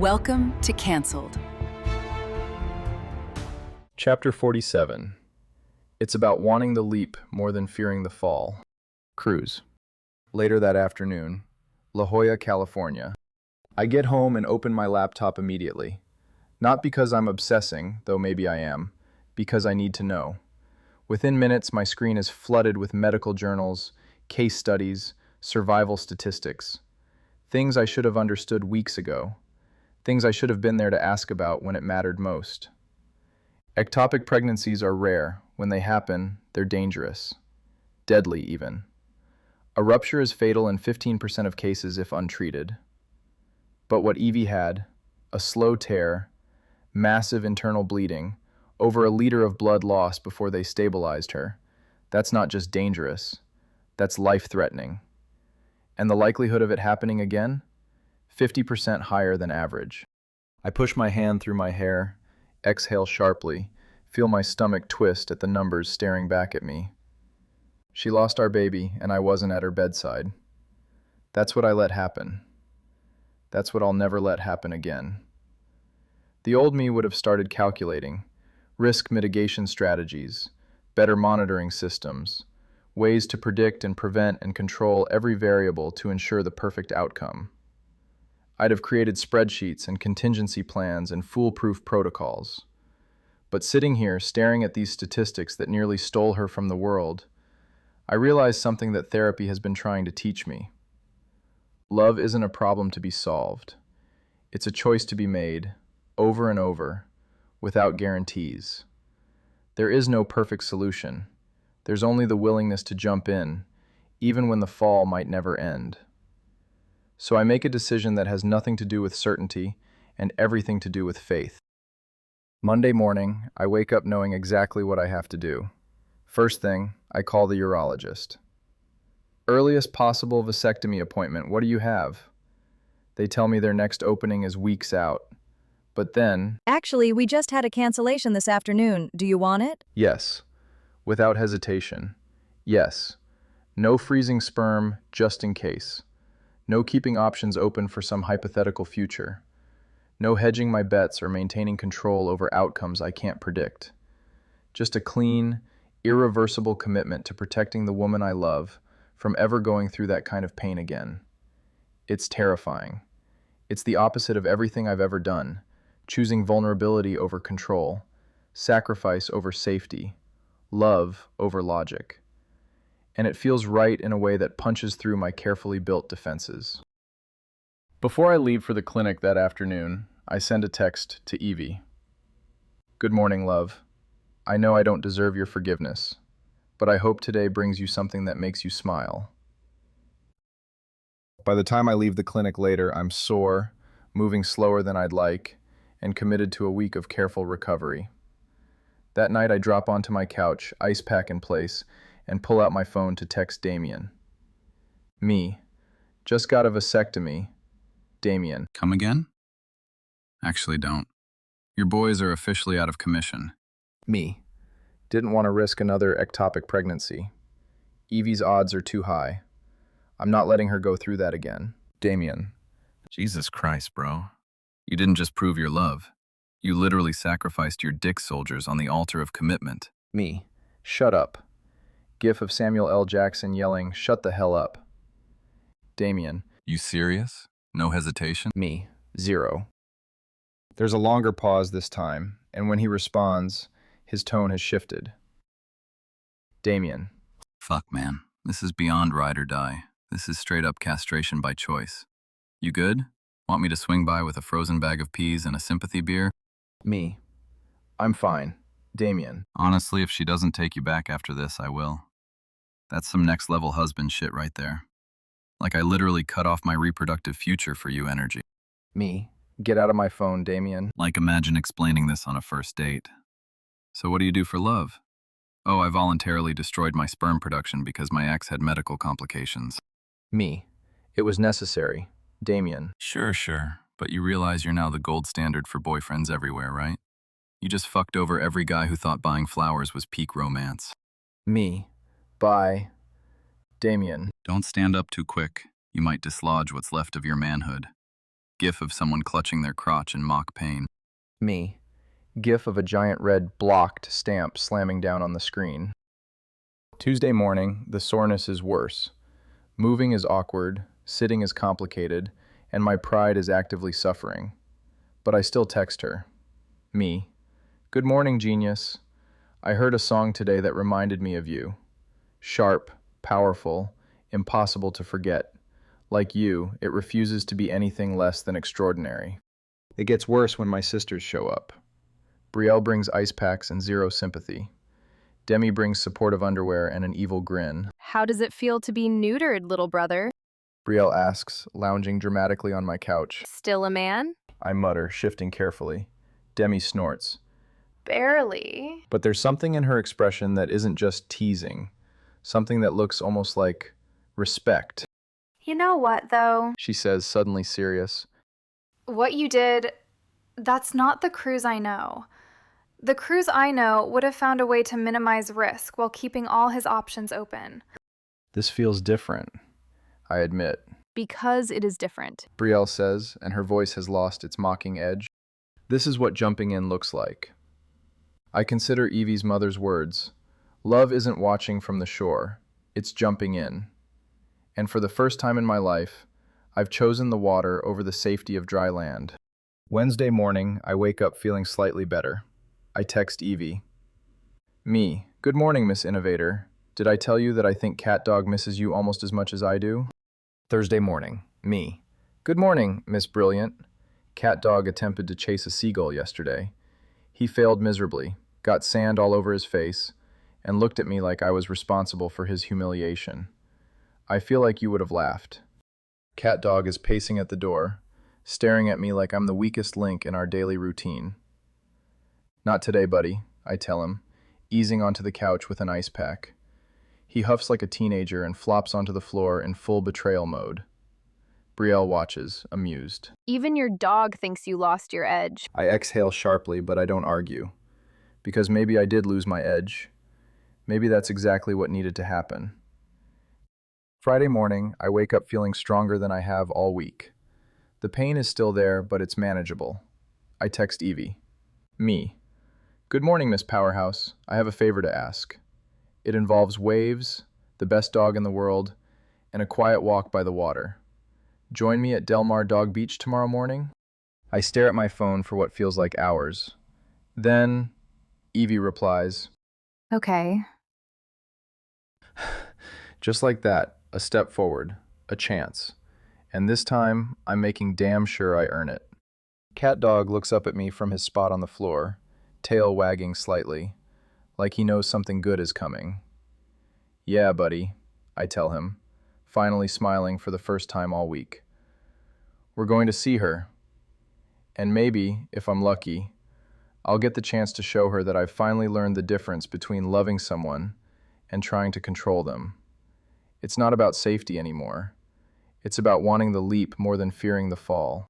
Welcome to Cancelled. Chapter 47. It's about wanting the leap more than fearing the fall. Cruz. Later that afternoon, La Jolla, California. I get home and open my laptop immediately. Not because I'm obsessing, though maybe I am, because I need to know. Within minutes, my screen is flooded with medical journals, case studies, survival statistics. Things I should have understood weeks ago. Things I should have been there to ask about when it mattered most. Ectopic pregnancies are rare. When they happen, they're dangerous. Deadly, even. A rupture is fatal in 15% of cases if untreated. But what Evie had, a slow tear, massive internal bleeding, over a liter of blood lost before they stabilized her, that's not just dangerous, that's life-threatening. And the likelihood of it happening again? 50% higher than average. I push my hand through my hair, exhale sharply, feel my stomach twist at the numbers staring back at me. She lost our baby, and I wasn't at her bedside. That's what I let happen. That's what I'll never let happen again. The old me would have started calculating, risk mitigation strategies, better monitoring systems, ways to predict and prevent and control every variable to ensure the perfect outcome. I'd have created spreadsheets and contingency plans and foolproof protocols. But sitting here, staring at these statistics that nearly stole her from the world, I realized something that therapy has been trying to teach me. Love isn't a problem to be solved. It's a choice to be made, over and over, without guarantees. There is no perfect solution. There's only the willingness to jump in, even when the fall might never end. So I make a decision that has nothing to do with certainty and everything to do with faith. Monday morning, I wake up knowing exactly what I have to do. First thing, I call the urologist. Earliest possible vasectomy appointment, what do you have? They tell me their next opening is weeks out. But then... Actually, we just had a cancellation this afternoon. Do you want it? Yes. Without hesitation. Yes. No freezing sperm, just in case. No keeping options open for some hypothetical future. No hedging my bets or maintaining control over outcomes I can't predict. Just a clean, irreversible commitment to protecting the woman I love from ever going through that kind of pain again. It's terrifying. It's the opposite of everything I've ever done, choosing vulnerability over control, sacrifice over safety, love over logic. And it feels right in a way that punches through my carefully built defenses. Before I leave for the clinic that afternoon, I send a text to Evie. Good morning, love. I know I don't deserve your forgiveness, but I hope today brings you something that makes you smile. By the time I leave the clinic later, I'm sore, moving slower than I'd like, and committed to a week of careful recovery. That night I drop onto my couch, ice pack in place, and pull out my phone to text Damien. Me. Just got a vasectomy. Damien. Come again? Actually, don't. Your boys are officially out of commission. Me. Didn't want to risk another ectopic pregnancy. Evie's odds are too high. I'm not letting her go through that again. Damien. Jesus Christ, bro. You didn't just prove your love. You literally sacrificed your dick soldiers on the altar of commitment. Me. Shut up. GIF of Samuel L. Jackson yelling, "Shut the hell up." Damien. You serious? No hesitation? Me. 0. There's a longer pause this time, and when he responds, his tone has shifted. Damien. Fuck, man. This is beyond ride or die. This is straight up castration by choice. You good? Want me to swing by with a frozen bag of peas and a sympathy beer? Me. I'm fine. Damien. Honestly, if she doesn't take you back after this, I will. That's some next-level husband shit right there. Like I literally cut off my reproductive future for you energy. Me. Get out of my phone, Damien. Like imagine explaining this on a first date. So what do you do for love? Oh, I voluntarily destroyed my sperm production because my ex had medical complications. Me. It was necessary. Damien. Sure. But you realize you're now the gold standard for boyfriends everywhere, right? You just fucked over every guy who thought buying flowers was peak romance. Me. Bye. Damien. Don't stand up too quick. You might dislodge what's left of your manhood. GIF of someone clutching their crotch in mock pain. Me. GIF of a giant red blocked stamp slamming down on the screen. Tuesday morning, the soreness is worse. Moving is awkward, sitting is complicated, and my pride is actively suffering. But I still text her. Me. Good morning, genius. I heard a song today that reminded me of you. Sharp, powerful, impossible to forget. Like you, it refuses to be anything less than extraordinary. It gets worse when my sisters show up. Brielle brings ice packs and zero sympathy. Demi brings supportive underwear and an evil grin. How does it feel to be neutered, little brother? Brielle asks, lounging dramatically on my couch. Still a man? I mutter, shifting carefully. Demi snorts. Barely. But there's something in her expression that isn't just teasing. Something that looks almost like respect. You know what, though? She says, suddenly serious. What you did, that's not the Cruz I know. The Cruz I know would have found a way to minimize risk while keeping all his options open. This feels different, I admit. Because it is different. Brielle says, and her voice has lost its mocking edge. This is what jumping in looks like. I consider Evie's mother's words. Love isn't watching from the shore, it's jumping in. And for the first time in my life, I've chosen the water over the safety of dry land. Wednesday morning, I wake up feeling slightly better. I text Evie. Me. Good morning, Miss Innovator. Did I tell you that I think Cat Dog misses you almost as much as I do? Thursday morning. Me. Good morning, Miss Brilliant. Cat Dog attempted to chase a seagull yesterday. He failed miserably, got sand all over his face, and looked at me like I was responsible for his humiliation. I feel like you would have laughed. Cat Dog is pacing at the door, staring at me like I'm the weakest link in our daily routine. Not today, buddy, I tell him, easing onto the couch with an ice pack. He huffs like a teenager and flops onto the floor in full betrayal mode. Brielle watches, amused. Even your dog thinks you lost your edge. I exhale sharply, but I don't argue. Because maybe I did lose my edge. Maybe that's exactly what needed to happen. Friday morning, I wake up feeling stronger than I have all week. The pain is still there, but it's manageable. I text Evie. Me. Good morning, Miss Powerhouse. I have a favor to ask. It involves waves, the best dog in the world, and a quiet walk by the water. Join me at Del Mar Dog Beach tomorrow morning? I stare at my phone for what feels like hours. Then, Evie replies, Okay. just like that, a step forward, a chance. And this time, I'm making damn sure I earn it. Cat Dog looks up at me from his spot on the floor, tail wagging slightly, like he knows something good is coming. Yeah, buddy, I tell him, finally smiling for the first time all week. We're going to see her. And maybe, if I'm lucky, I'll get the chance to show her that I've finally learned the difference between loving someone and trying to control them. It's not about safety anymore. It's about wanting the leap more than fearing the fall.